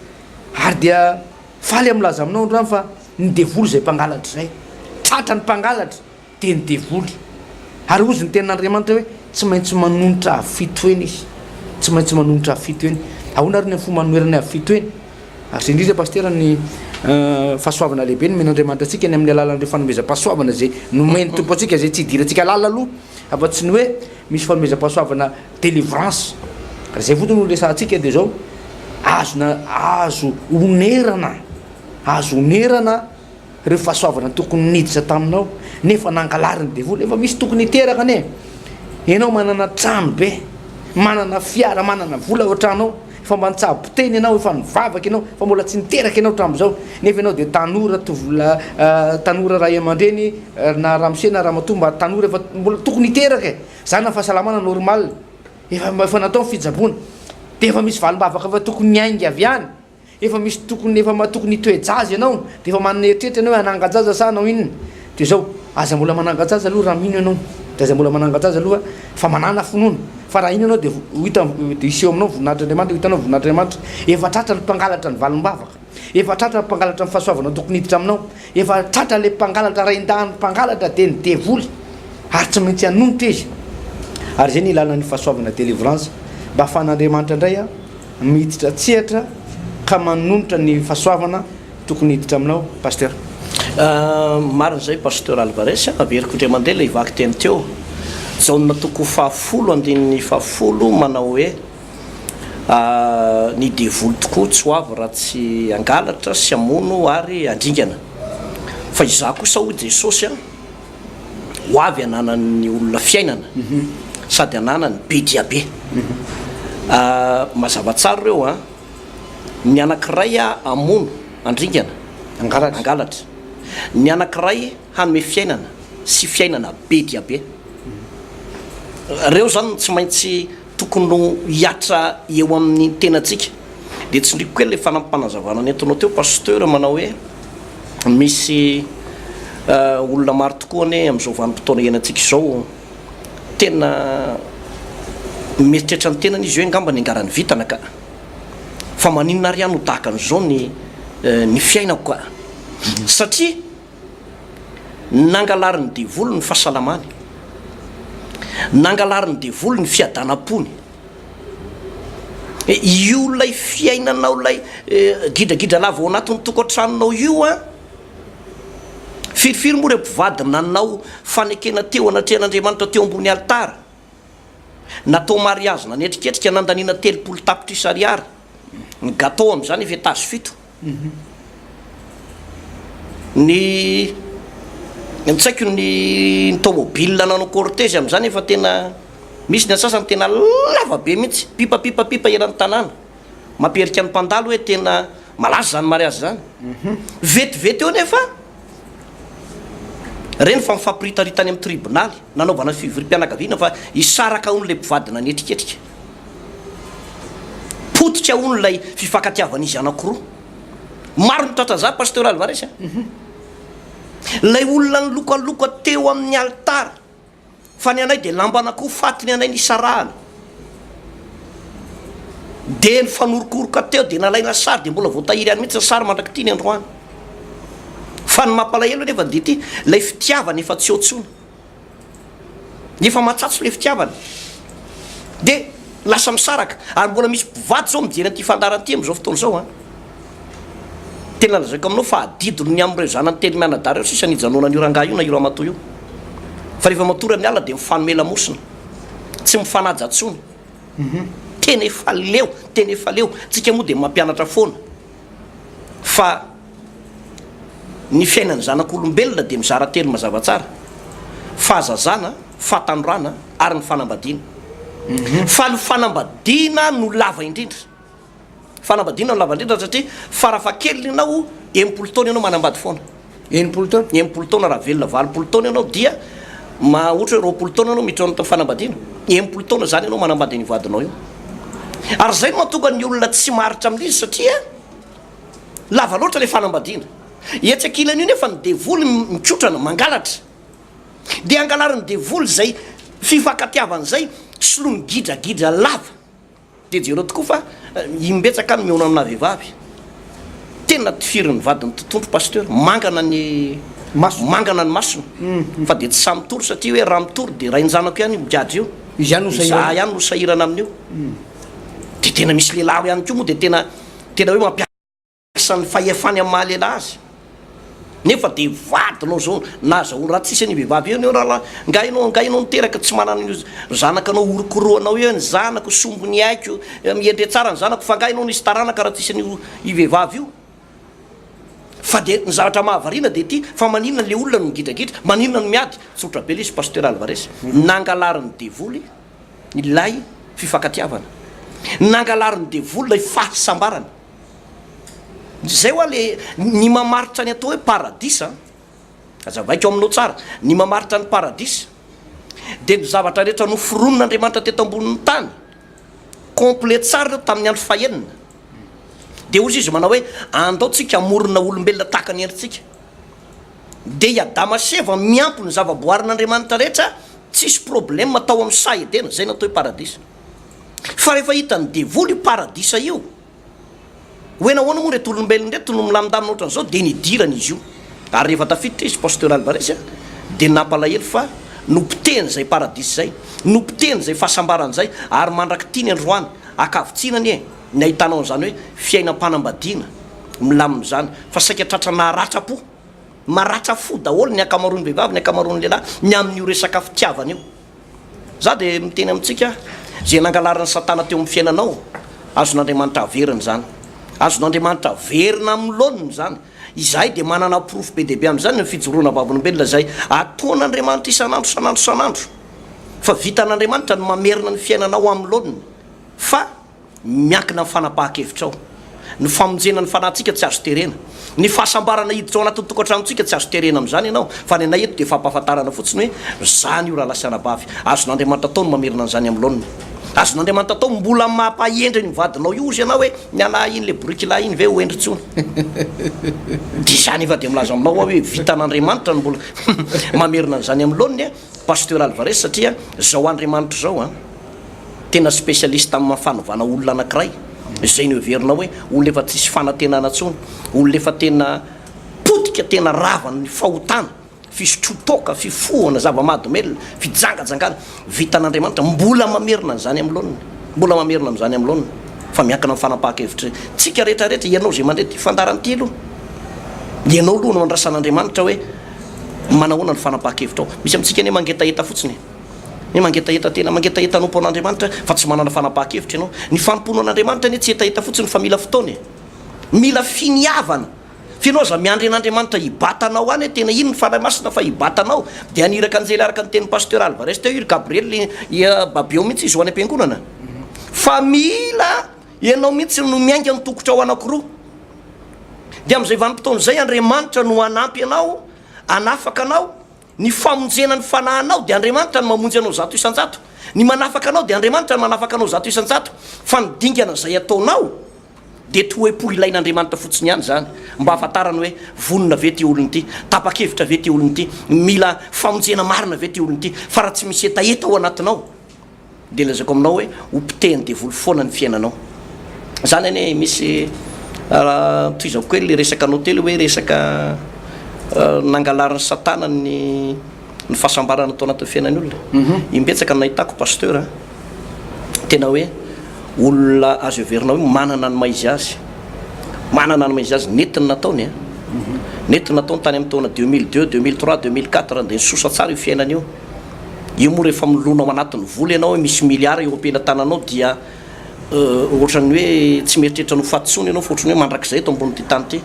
S1: ary dia faly am'laza aminao androany fa ny devoly zay mpangalatra zay tratra ny mpangalatra dia ny devoly ary ozy ny tenin'Andriamanitra hoe tsy maintsy manonotra afito eny izy tsy maintsy manonotra afito eny ahoana ary ny fomba manoerany afito eny ary zay indrindra pastera ny fahasoavana lehibe ny men'Andriamanitra atsika ny amin'ny alalan'ireo fanomezam-pahasoavana zay nomeny tompo atsika zay tsy hidirantsika lala aloha afa tsy ny hoe misy fanomezam-pahasoavana délivrance ary zay fotony resantsika dia zao azo onerana reo fahasoavana tokony niditra taminao nefa nangalariny devoly efa misy tokony hiteraka ane ianao manana trano be manana fiara manana vola ohatranao efa mba nitsaboteny ianao efa nivavaka ianao fa mbola tsy niteraka ianao hatramin'izao nefa ianao dia tanora tanora raha aman-dreny na ramose na ramatoa mba tanora efa mbola tokony hiteraka zany na fahasalamana normal efa natao fijaboana dia efa misy valim-bavaka efa tokony haingy avy any efa misy tokony hitoejazy ianao dia efa manana eritreritra ianao hoe anangajaza sa anao inona dia zao aza mbola manangajaza aloha raha mino ianao dia aza mbola manangajaza aloha fa manana finoana fa raha iny ianao dia hita iseho aminao voninahitr'Andriamanitra hitanao voninahitr'Andriamanitra efa tratra ny mpangalatra ny valim-bavaka efa tratra ny mpangalatra ny fahasoavana tokony hiditra aminao efa tratra le mpangalatra rain-dahan'ny mpangalatra dia ny devoly ary tsy maintsy hanonotra izy ary zay ny ilana ny fahasoavana délivrance mba ahafahan'Andriamanitra indray a miditra tsihatra ka manonotra ny fahasoavana tokony hiditra aminao paster
S2: marina zay pasteur Alvarez averiko indray mandeha le hivaky teny teo jaonina toko 10 manao hoe ny devoly tokoa tsy ho avy raha tsy angalatra sy amono ary andringana fa iza kosa hoy Jesosy ho avy ananany olona fiainana sady ananany be dia be mazava tsara ireo ny anankiray amono andringana angalatra ny anankiray hanome fiainana sy fiainana be dia be reo zany tsy maintsy tokony hiatra eo amin'ny tenantsika dia tsy ndriko hoe le fanampanazavana ny entonao teo pasteur manao hoe misy olona maro tokoa ane amin'izao vanim-potoana ianantsika izao tena mieritreritra ny tenany izy hoe ngamba ny angarany vitana ka fa maninona ary ihany ho tahaka an'izao ny fiainako ka satria nangalariny devoly ny fahasalamany nangalariny devoly ny fiadanam-pony io lay fiainanao lay gidragidra lava ao anatin'ny tokantranonao io firifiry moa re mpivady nanao fanekena teo anatrehan'Andriamanitra teo ambony altara natao mariazy nanetriketrika nandaniana 30 tapitrisa ariary ny gâteau amin'izany efa etazo 7 ny tsaiko ny tomobile nanao cortège amin'izany efa tena misy ny asasany tena lava be mihitsy pipa ianan'ny tanàna mampiherika ny mpandalo hoe tena malaza zany mariazy zany vetivety eo nefa reny fa mifampiritaritany amin'ny tribonaly nanaovana fivorim-pianakaviana fa isaraka ono lay mpivadina netriketrika potika ono lay fifankatiavan'izy anankiroa maro ny tratra za pasteur Alvarez lay olona ny lokaloka teo amin'ny altara fa ny anay dia lamba anankiroa fatiny anay nisarahana dia ny fanorokoroka teo dia nalaina sary dia mbola voatahiry any mihitsy sary mandraky ty ny androany fa ny mampalahelo nefa dia ty lay fitiavana efa tsy otsona nefa matsatso lay fitiavana dia lasa misaraka ary mbola misy mpivady zao mijery an'ity fandaranty amin'izao fotoana zao tena lazaiko aminao fa adidiny ny amin'ireo zanany teny mianadary eo sisa nijanona an'io rangahy io na io ramatoa io fa rehefa matory amin'ny ala dia mifanomela mosina tsy mifanaja tsony tena efa leo tsika moa dia mampianatra foana fa ny fiainany zanak'olombelona dia mizara telo mazava tsara fahazazana fahatanorana ary ny fanambadiana fa ny fanambadiana no lava indrindra fanambadiana lavandritra satria farafakeliny ianao empolo taona ianao manambady foana
S1: enimpolo taona
S2: empolo taona raha velona valopolo taona ianao dia ohatra hoe roapolo taona ianao mitrona ta fanambadiana empolo taona zany ianao manambady ny vadinao io ary zay no mahatonga ny olona tsy maharitra amin'izy satria lava loatra le fanambadiana etsy akilany io nefa ny devoly mikotrana mangalatra dia angalariny devoly zay fifankatiavana zay solony gidragidra lava de jereo tokoa fa imbetsaka ny miona amina vehivavy tena tifiriny vadiny tontondro pasteur mangana ny mangana ny masona fa de tsy samy toro satria hoe raha mitory de raha injanako ihany migadry io
S1: izy ihany
S2: ihany no sahirana amin'io de tena misy lehilahy ihany ko moa de tena hoe mampiasa ny fahefany amin'ny maha lehilahy azy nefa de vadinao zao na zao raha tsisy ny vehivavy eo raha ngainao niteraka tsy manana zanakanao orokoroanao eo ny zanako sombony aiko miendre tsara ny zanako fa ngainao nisy taranaka raha tsisy ny vehivavy io fa de ny zavatra mahavarina de ty fa maninona le olona no migidragidra maninona no miady tsotra be izy pasteur alvarès nangalariny devoly ilay fifankatiavana nangalariny devoly lay fahasambarana zay hoa le ny mamaritra ny atao hoe paradisa azavaiko aminao tsara ny mamaritra ny paradisa de ny zavatra rehetra no foronon'andriamanitra teto ambonin'ny tany complet tsara reo tamin'ny andro fahenina de ozy izy manao hoe andaotsika amorona olombelona tahaka ny endritsika de iadama seva miampo ny zavaboarin'andriamanitra rehetra tsisy problème atao amin'ny saedena zay natao hoe paradisa fa rehefa hitany devoly paradisa io hoe nahoana moa reto olombelona reto no milamindamina ohatran'izao de nidirana izy io ary rehefa tafiditra izy pasteur alvarès de nampalahelo fa nompiteny zay paradisy zay nompiteny zay fahasambarana zay ary mandraky tiany androany akavitsinany e ny ahitanao an'izany hoe fiainam-panambadiana milamina zany fa saika tratra naratra-po maratra fo daholo ny akamaroany vehivavy ny akamaroany lehilahy ny amin'io resaka fitiavana io za de miteny amintsika zay nangalarany satana teo amin'ny fiainanao azon'andriamanitra averiny zany azon'andriamanitra verina amin'ny loniny zany izahay de manana profo be dehibe am'zany ny fijoroana vavolombelona zay ataon'andriamanitra isanandro fa vitan'andriamanitra no mamerina ny fiainanao amin'ny loniny fa miankina ny fanapaha-kevitra ao ny famonjena ny fanahintsika tsy azo terena ny fahasambarana hiditra ao anatin'ny tokantranontsika tsy azo terena am'zany ianao fa ny anay eto de fampahafantarana fotsiny hoe zany io raha lasanabavy azon'andriamanitra tao no mamerina an'izany amin'ny loniny azon'andriamanitra tao mbola mampahendry ny vadinao io izy ianao hoe niana iny le brikila iny ve hoendritsony de zany efa de milaza aminao hoe vitan'andriamanitra no mbola mamerina an'izany amin'ny loniny pasteur alvarès satria zao andriamanitra zao tena spécialiste amin'ny fanovana olona anankiray zay ny overinao hoe olona efa tsisy fanantenana ntsony olona efa tena potika tena ravana ny fahotana fisotrotoka fifohana zava-mahadomelona fijangajangana vitan'andriamanitra mbola mamerina an'izany amin'ny loniny mbola mamerina amin'izany amin'ny loniny fa miankina amin'ny fanapaha-kevitra tsika rehetrarehetra ianao zay mandeha ty fandarany ty aloha ianao aloha no andrasan'andriamanitra hoe manahoana ny fanapaha-kevitra ao misy amintsika ne mangetaheta fotsiny ny mangetaheta tena mangetaheta nompo an'andriamanitra fa tsy manana fanapaha-kevitra ianao ny fanompono an'andriamanitra ne tsy hetaheta fotsiny fa mila fotoany mila finiavana fa ianao za miandry an'andriamanitra hibatanao any tena ino ny fanahy masina fa hibatanao de aniraka anjely araka ny teny pasteur alvarès teo io gabriel babeo mihitsy izy ho any am-piangonana fa mila ianao mihitsy no miainga ny tokotra ao anankiroa de am'izay vanim-potoana zay andriamanitra no anampy anao anafaka anao ny famonjena ny fanahinao de andriamanitra no mamonjy anao zato isanjato ny manafaka anao de andriamanitra no manafaka anao zato isanjato fa nidingana zay ataonao de toepo ilain'andriamanitra fotsiny ihany zany mba ahafantarany hoe vonona ve ty olony ty tapa-kevitra ve ty olony ty mila famonjena marina ve ty olony ty fa raha tsy misy etaeta ao anatinao de lazako aminao hoe ompitehany devoly foana ny fiainanao zany ane misy toy izao koa le resaka anao telo hoe resaka nangalariny satana ny fahasambarana atao anatin'ny fiainany olona imbetsaka nahitako pasteur tena hoe olona azo everinao hoe manana ny maizy azy manana ny maizy azy netiny nataony netiny nataony tany amin'ny taona 2002 2003 2004 de nisosa tsara io fiainana io moa rehefa milonao anatin'ny voly ianao hoe misy miliara eo ampela tananao dia ohatrany hoe tsy mieritreritra no fatsony ianao fa ohatrany hoe mandrakizay eto ambony ty tany ty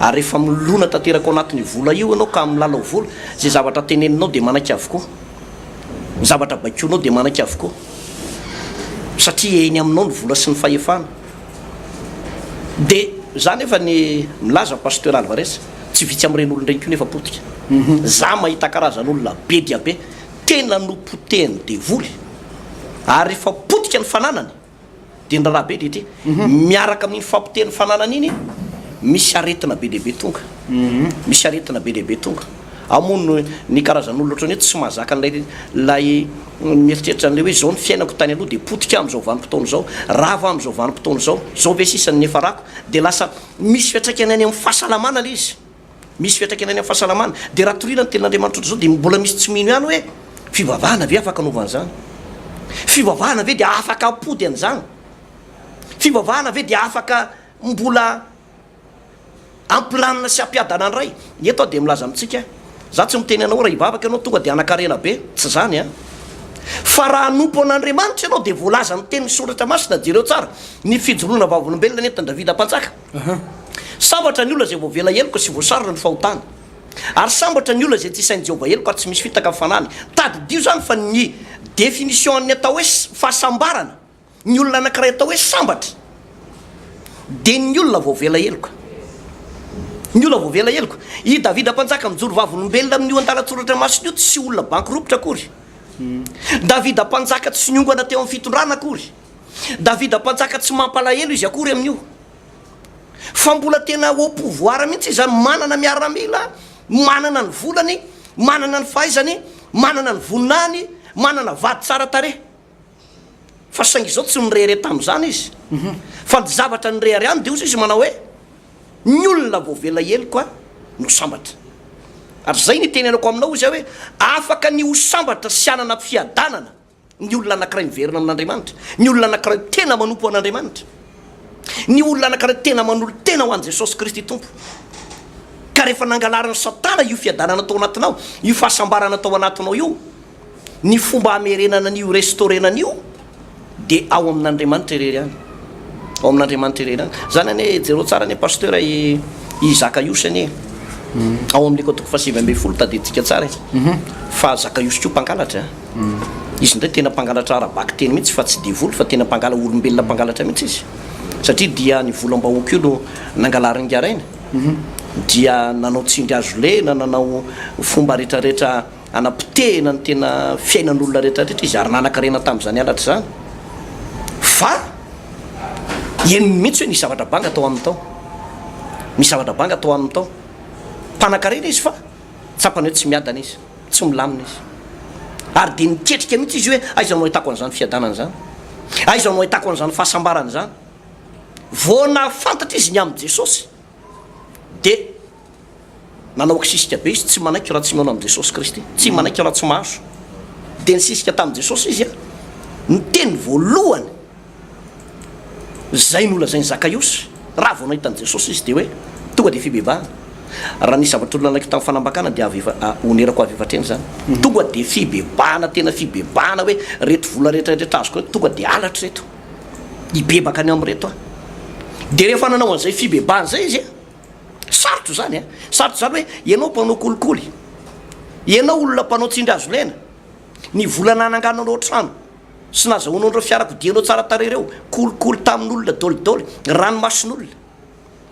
S2: ary rehefa milona tanteraka ao anatin'ny vola io ianao ka milalao vola zay zavatra teneninao de manaiky avokoa zavatra baikoinao de manaiky avokoa satria eny aminao ny vola sy ny fahefana de za nefa ny milaza pasteur Alvarez tsy vitsy am'ireny olon-dreny ko nefa potika za mahita karazan'olona be dia be tena nopotehany devoly ary efa potika ny fananany de ny raha be dety miaraka amin'iny fampotehany fananany iny misy aretina be dehibe tonga misy aretina be dehibe tonga amono ny karazan'olona ohatrany hoe tsy mahazaka lay mieritreritra an'le hoe zao ny fiainako tany aloha de potika am'izao vanim-potoana zao rava am'izao vanim-potoana zao ve sisany nefa rako de lasa misy fiatraikany any amin'ny fahasalamana le izy misy fiatraikany any amin'ny fahasalamana de raha torina ny tenin'Andriamanitra zao de mbola misy tsy mino ihany hoe fivavahana ve afaka anaovan'izany fivavahana ve de afaka apody an'izany fivavahana ve de afaka mbola amplanina sy ampiadana ny ray eto de milaza amitsika za tsy miteny anao raha hivavaka ianao tonga de anakarena be tsy zany a fa raha nompo an'Andriamanitra ianao de voalaza ny teny soratra masina jereo tsara ny fijoroana vavolombelona netany Davida mpanjaka sambatra ny olona zay voavela heloka sy voasarona ny fahotana ary sambatra ny olona zay tsy isainy Jehovah heloka ary tsy misy fitaka fanany tadidio zany fa ny définition ny atao hoe fahasambarana ny olona anankiray atao hoe sambatra de ny olona voavela heloka ny olona voavela heloka i Davida mpanjaka mijoro vavolombelona amin'io andalatsoratra masina io tsy olona bankiropitra akory Davida mpanjaka tsy niongana teo amin'ny fitondrana akory Davida mpanjaka tsy mampalahelo izy akory amin'io fa mbola tena au pouvoir mihitsy izany manana miaramila manana ny volany manana ny fahaizany manana ny voninahiny manana vady tsara tare fa saingy izao tsy nirehare tamin'izany izy fa ny zavatra nirehary any de ozy izy manao hoe ny olona voavela heloka no sambatra ary zay ny teny anako aminao izy hoe afaka ny ho sambatra sy anana fiadanana ny olona anankiray miverina amin'Andriamanitra ny olona anankiray tena manompo an'Andriamanitra ny olona anankiray tena manolo tena ho an' Jesosy Kristy tompo ka rehefa nangalarany Satana io fiadanana atao anatinao io fahasambarana atao anatinao io ny fomba amerenana an'io restaurenan'io de ao amin'Andriamanitra irery any ao amin'Andriamanitra irery any zany ane jereo tsara ny pasteur i Zakaiosy ane ao amin'le kotoko fasivy ambe folo tadiditsika tsara fa Zakaiosy ko mpangalatra izy ndray tena mpangalatra arabaky teny mihitsy fa tsy devoly fa tena mpangala olombelona mpangalatra mihitsy izy satria dia ny volam-bahoaka io no nangalariny garaina dia nanao tsindry azo lena nanao fomba rehetrarehetra anapitehina ny tena fiainan'olona rehetrarehetra izy ary nanakarena tamin'izany alatra zany fa eny mihitsy hoe nisy zavatra banga atao amin'ny tao misy zavatra banga atao amin'ny tao mpanakarena izy fa tsapany hoe tsy miadana izy tsy milamina izy ary de niketrika mihitsy izy hoe aizanao ahitako an'izany fiadanana zany aizanao ahitako an'izany fahasambarana zany voana fantatra izy ny amin'ny Jesosy de nanao akisisika be izy tsy manaiky raha tsy miaona amin'ny Jesosy Kristy tsy manaiky raha tsy mahazo de nisisika tamin'ny Jesosy izy a ny teny voalohany zay ny ola zay ny Zakaiosy raha vao nahitan'i Jesosy izy de hoe tonga de fibebahana raha nisy zavatra olona anaiky tamin'ny fanambakana de onerako avy evatreny zany tonga de fibebahana tena fibebahana hoe reto vola rehetrarehetra azoko reto tonga de alatra reto ibebaka any am'reto a de rehefa nanao an'izay fibebahana zay izy sarotro zany sarotro zany hoe ianao mpanao kolikoly ianao olona mpanao tsindry azo lena ny volana nangananao trano sy nazahoanao fiarakodianao tsara tare reo kolikoly tamin'olona dolidoly ranomasin'olona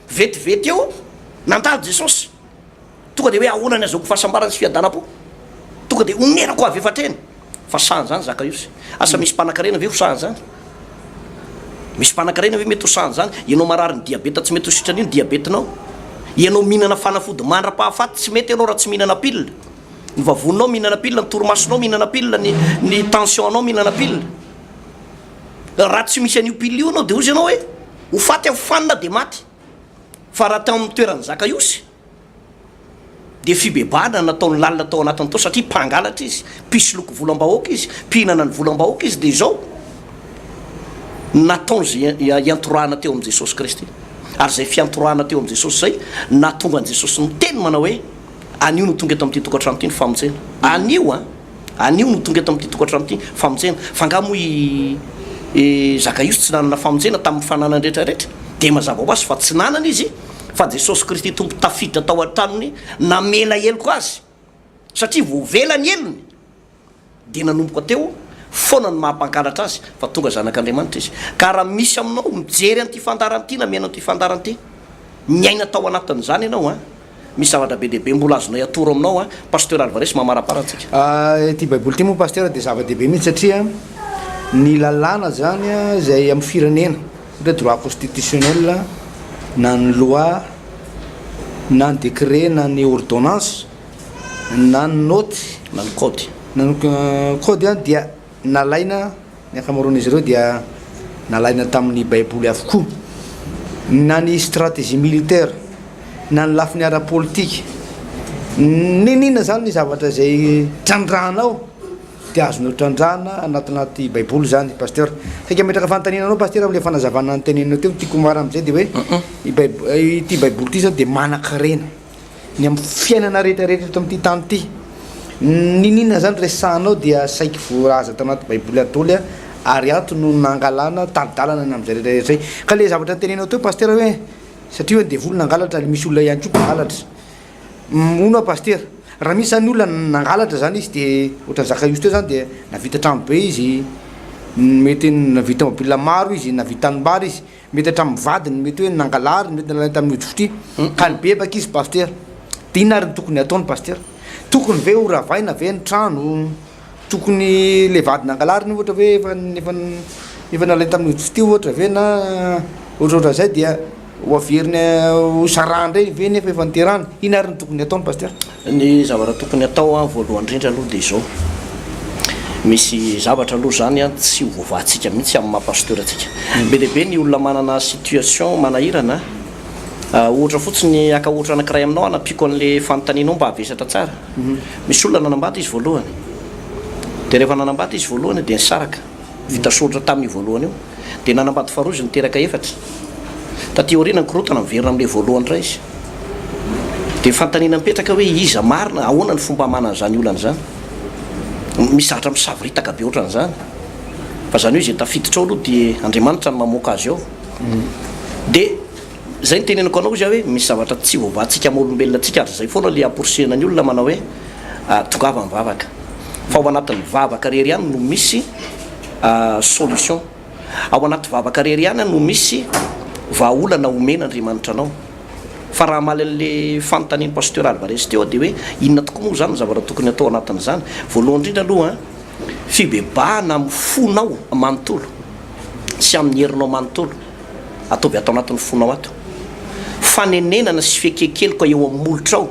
S2: vetivety eo nandalo Jesosy tonga de hoe ahoana ny azoko fahasambarana sy fiadanam-po tonga de onerako avy efatreny fa sahany zany Zakaiosy asa misy mpanakarena ve ho sahany zany misy mpanakarena ve mety ho sahany zany ianao marary ny diabeta tsy mety ho sitran'io ny diabetinao ianao mihinana fanafody mandra-pahafaty tsy mety ianao raha tsy mihinana pilina ny vavononao mihinana pilina ny torimasonao mihinana pilina ny tension anao mihinana pilina raha tsy misy an'io pilina io anao de ozy ianao hoe ho faty afanina de maty fa raha tao amin'ny toeran'ny Zakaiosy de fibebahana nataony lalina tao anatiny tao satria mpangalatra izy pisy loko volam-bahoaka izy mpihinana ny volam-bahoaka izy de zao nataony zay iantorahana teo amin'i Jesosy Kristy ary zay fiantorahana teo amin'i Jesosy zay natonga an' Jesosy ny teny manao hoe anio no tonga eto amin'ity tokantrano ity ny famonjena anio no tonga eto amin'ity tokantrano ity famonjena fa ngamo i Zakaiosy tsy nanana famonjena tamin'ny fananany rehetrarehetra de mazava ho azy fa tsy nanana izy fa Jesosy Kristy tompo tafiditra tao an-tranony namela heloko azy satria voavela ny elony de nanomboka teo foana ny mahampankalatra azy fa tonga zanak'andriamanitra izy ka raha misy aminao mijery an'ity fandaranty na miaina an'ity fandaranty miaina tao anatin'izany ianao a misy zavatra be dehibe mbola azonay atoro aminao a pasteur Alvarez mamaraparantsika
S1: ty baiboly ty moa pasteur dia zava-dehibe mihitsy satria ny lalàna zany a zay amin'ny firenena ohatra droit constitutionnel na ny loi na ny décret na ny ordonnance na ny note
S2: na ny code
S1: na ny code a dia nalaina ny akamaroan'izy ireo dia nalaina tamin'ny baiboly avokoa na ny stratégie militaire na ny lafiny ara-politika ninina zany ny zavatra zay trandrahanao dia azonao trandrahana anatinaty baiboly zany pasteur saika metraka fantaninanao pasteur am'le fanazavana ny teneninao teo tiako mara am'izay dia hoe ity baiboly ty zany dia manan-karena ny amin'ny fiainana rehetrarehetra eto amin'ity tany ity ninina zany resahanao dia saiky voaza tanaty baiboly atoly a ary ato no nangalana talidalana ny am'izay rehetrarehetra zay ka le zavatra teneninao teo pasteur hoe satria hoe devoly nangalatra le misy olona ihany koa mpangalatra ono a pasteur raha misy zany olona nangalatra zany izy dia ohatran'ny zaka izy teo zany dia navita trano be izy mety navita mobila maro izy navita tanimbary izy mety hatramin'ny vadiny mety hoe nangalary mety nalaina tamin'ny hodifotry ka ny bebaka izy pasteur dia inona ary ny tokony ataony pasteur tokony ve ho ravaina ve ny trano tokony le vady nangalary ny ohatra hoe efa nalaina tamin'ny hodifotry ohatra ve na ohatraohatra zay dia ho averiny ho sarandray ve nefa efa niterana ina ary ny tokony ataony pasteur
S2: ny zavatra tokony atao a voalohany indrindra aloha dia izao misy zavatra aloha zany a tsy hovoavantsika mihitsy amin'ny mahapasteur atsika be dehibe ny olona manana situation manahirana ohatra fotsiny aka ohatra anankiray aminao anampiko an'le fanontanianao mba havesatra tsara misy olona nanambata izy voalohany dia rehefa nanambata izy voalohany dia nisaraka vita soratra tamin'ny voalohany io dia nanambata faharoa izy niteraka efatra taty orina ny korotana miverina amin'le voalohany ray izy dia fantanina mipetraka hoe iza marina ahoana ny fomba manana zany olana zany misy zavatra misaviritaka be ohatran'izany fa zany hoe izay tafiditra ao aloha dia andriamanitra ny mamoaka azy ao dia zay ny tenenako anao izy hoe misy zavatra tsy voavantsika amin'olombelona atsika ary zay foana le amporsena ny olona manao hoe tongava mivavaka fa ao anatin'ny vavaka rery ihany no misy solution ao anaty vavaka rery ihany no misy vahaolana omena andriamanitra anao fa raha maly an'le fanontaniany pasteur Alvarez teo dia hoe inona tokoa moa zany zavatra tokony atao anatin'izany voalohany indrindra aloha fibebahana amin'ny fonao manontolo sy amin'ny herinao manontolo ataovy atao anatin'ny fonao ato fanenenana sy fiekekelika eo amin'ny molotra ao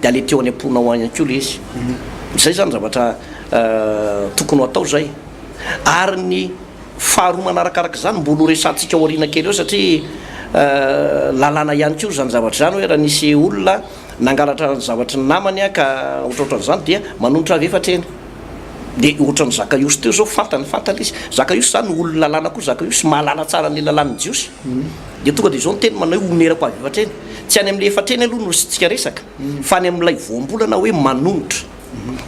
S2: dia ale teo any am-ponao any koa le izy zay zany zavatra tokony atao zay ary ny faharoa manarakaraka zany mbola resantsika ao ariana kely eo satria lalàna ihany koa zany zavatra zany hoe raha nisy olona nangalatra zavatra ny namany a ka ohatraohatran'izany dia manonotra avy efatra eny dia ohatran'ny zakaiosy teo zao fantana izy zakaiosy zany olona lalàna koa zakaiosy mahalala tsara ny lalàn'ny jiosy dia tonga dia zao ny teny manao hoe onerako avy efatra eny tsy any amin'le efatra eny aloha no sitsika resaka fa any amin'ilay voambolana hoe manonotra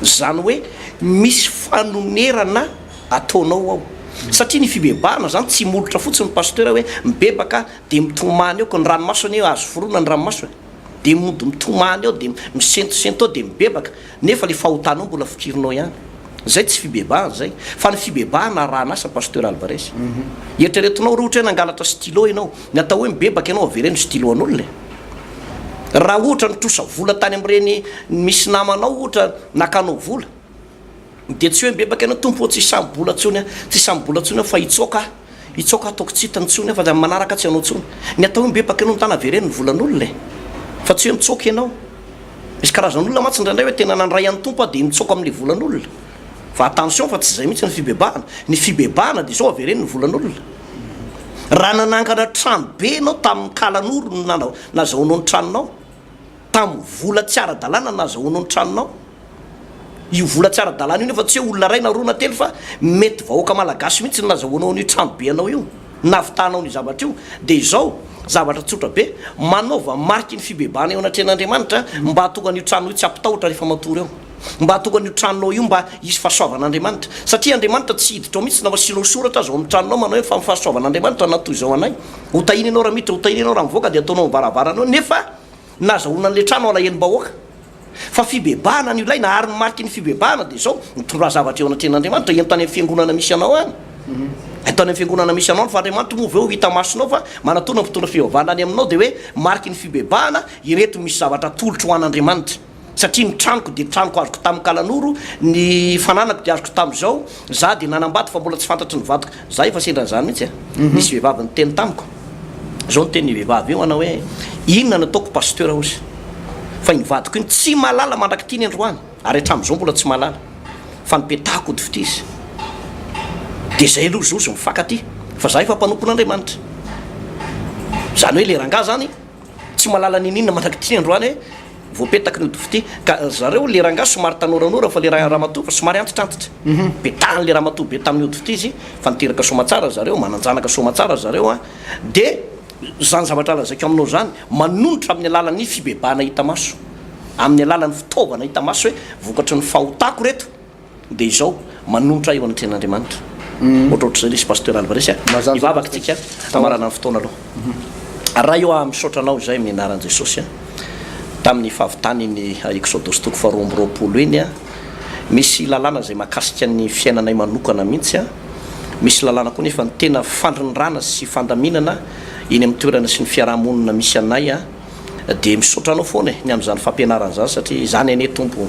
S2: zany hoe misy fanonerana ataonao ao satria ny fibebahana zany tsy molotra fotsiny pasteur hoe mibebaka dia mitomany eo ko ny ranomasony eo azo forona ny ranomasony dia mody mitomany eo dia misentosento ao dia mibebaka nefa le fahotanao mbola fikirinao ihany zay tsy fibebahana zay fa ny fibebahana ranasa pasteur Alvarez eritreretinao raha ohatra hoe nangalatra stylo ianao ny atao hoe mibebaka ianao avereny stylo an'olona raha ohatra nitrosa vola tany amin'ireny misy namanao ohatra nakanao vola dia tsy hoe mibebaka ianao tompo tsy sambola tsony tsy sambola tsony fa itsoka ataoko tsy hitany tsony fa dia manaraka tsy anao tsony ny atao hoe mibebaka ianao mitana avereny ny volan'olona fa tsy hoe mitsoka ianao misy karazan'olona matsy indraindray hoe tena nandray an'ny tompo dia mitsoka amin'le volan'olona fa attention fa tsy zay mihitsy ny fibebahana dia zao avereny ny volan'olona raha nanangana trano be anao tamin'ny kalan'oro nazahoanao ny tranonao tamin'ny vola tsy ara-dalàna nazahoanao ny tranonao io vola tsy ara-dalàna io nefa tsy hoe olona ray na roa na telo fa mety vahoaka malagasy mihitsy ny nazahoanao ny trano be anao io navitanao ny zavatra io dia izao zavatra tsotra be manaova mariky ny fibebahana eo anatrehan'andriamanitra mba hatonga an'io trano io tsy ampitahotra rehefa matory eo mba hatonga an'io tranonao io mba hisy fahasoavan'andriamanitra satria andriamanitra tsy hiditra ao mihitsy na masinao soratra azo amin'ny tranonao manao hoe fa fahasoavan'andriamanitra natoy izao anay hotahiny ianao raha miditra hotahiny ianao raha mivoaka dia ataonao mivaravaranao nefa nazahoana an'le trano alahelo-bahoaka fa fibebahana ny ilaina ary ny mariky ny fibebahana dia zao mitondra zavatra eo anatren'andriamanitra entany amin'ny fiangonana misy anao any entany amin'ny fiangonana misy anao fa andriamanitra movy eo hita masonao fa manatona mitondra fivavahana any aminao dia hoe mariky ny fibebahana ireto misy zavatra tolotro ho an'andriamanitra satria ny tranoko dia tranoko azoko tamin'ny kalanoro ny fananako dia azoko tamin'izao za dia nanambady fa mbola tsy fantatry ny vadiko za efa sendran'izany mihitsy misy vehivavy ny teny tamiko zao ny teny ny vehivavy io anao hoe inona nataoko pasteur ozy fa nyvadiko iny tsy malala mandraky ty ny androany ary hatramin'izao mbola tsy malala fa nipetahako ody fity izy dia zay aloha zozy mifankaty fa za efa mpanompon'andriamanitra zany hoe le rangahy zany tsy malala nininona mandraky ty ny androany hoe voapetaky ny ody fity ka zareo le rangahy somary tanoranora fa le ramatoa fa somary antitrantitra petahany le ramatoa be tamin'ny ody fity izy fa niteraka somatsara zareo mananjanaka somatsara zareo a dia zany zavatra lazako aminao zany manonotra amin'ny alalan'ny fibebahana hita maso amin'ny alalan'ny fitaovana hita maso hoe vokatry ny fahotako reto dia izao manonotra eo anatren'andriamanitra ohatrohatra zay lesy pasteur alvaresy a ivavaka tsika tamarana ny fotoana aloha raha eo a misaotra anao zay amin'ny anaran'i jesosy a tamin'ny fahavitany ny Eksodosy toko faharoa amby roapolo iny a misy lalàna zay mahakasika ny fiainanay manokana mihitsy a misy lalàna koa nefa ny tena fandrindrana sy fandaminana iny amin'ny toerana sy ny fiarahamonina misy anay a dia misaotra anao foana ny amin'izany fampianarana zany satria zany ane tompo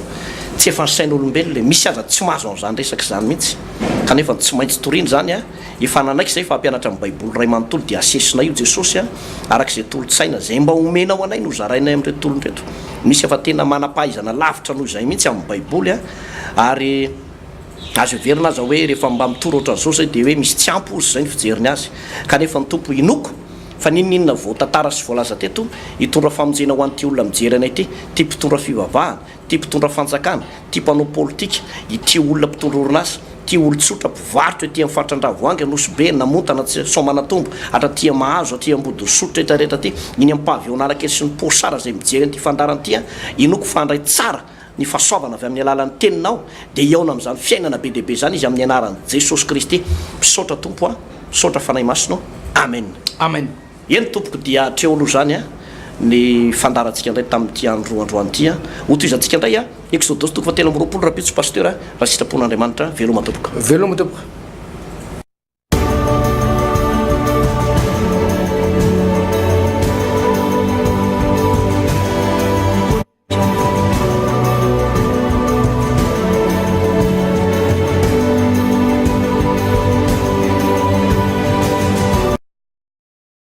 S2: tsy efa nysain'olombelona misy aza tsy mahazo an'izany resaka zany mihitsy kanefa tsy maintsy toriny zany a efa nanaiky zay fampianatra amin'ny baiboly ray manontolo dia asesina io jesosy a arak'izay tolotsaina zay mba omenao anay no zarainay amin'reto tolonreto misy efa tena manam-pahaizana lavitra noho zay mihitsy amin'ny baiboly a ary azo everina aza hoe rehefa mba mitoro ohatran'izao zay dia hoe misy tsy ampy ozy zay ny fijeriny azy kanefa ny tompo inoko fa nininona voatantara sy voalaza teto hitondra famonjena ho an'ity olona mijery anay ty ty mpitondra fivavahana ty mpitondra fanjakana ty mpanao politika ity olona mpitondra orinasa ty olo-tsotra mpivarotra ty amin'ny faritran-dravoangy anosobe namontana tsy somanatombo hatratia mahazo aty ambody sotra etarehetra ty iny ampahavionana-kely sy ny posara zay mijery an'ity fandarany inoko fandray tsara ny fahasoavana avy amin'ny alalan'ny teninao dia iaona amin'izany fiainana be dehibe zany izy amin'ny anaran'i jesosy kristy misaotra tompo a misaotra fanahy masonao amen
S1: amen
S2: eny tompoko dia treo aloha zany a ny fandarantsika indray tamin'ity androandroanyity a hotoizantsika indray a Eksodosy toko fahatelo amby roapolo raha pitso pasteur raha sitrapon'andriamanitra veloma tompoka
S1: veloma tompoka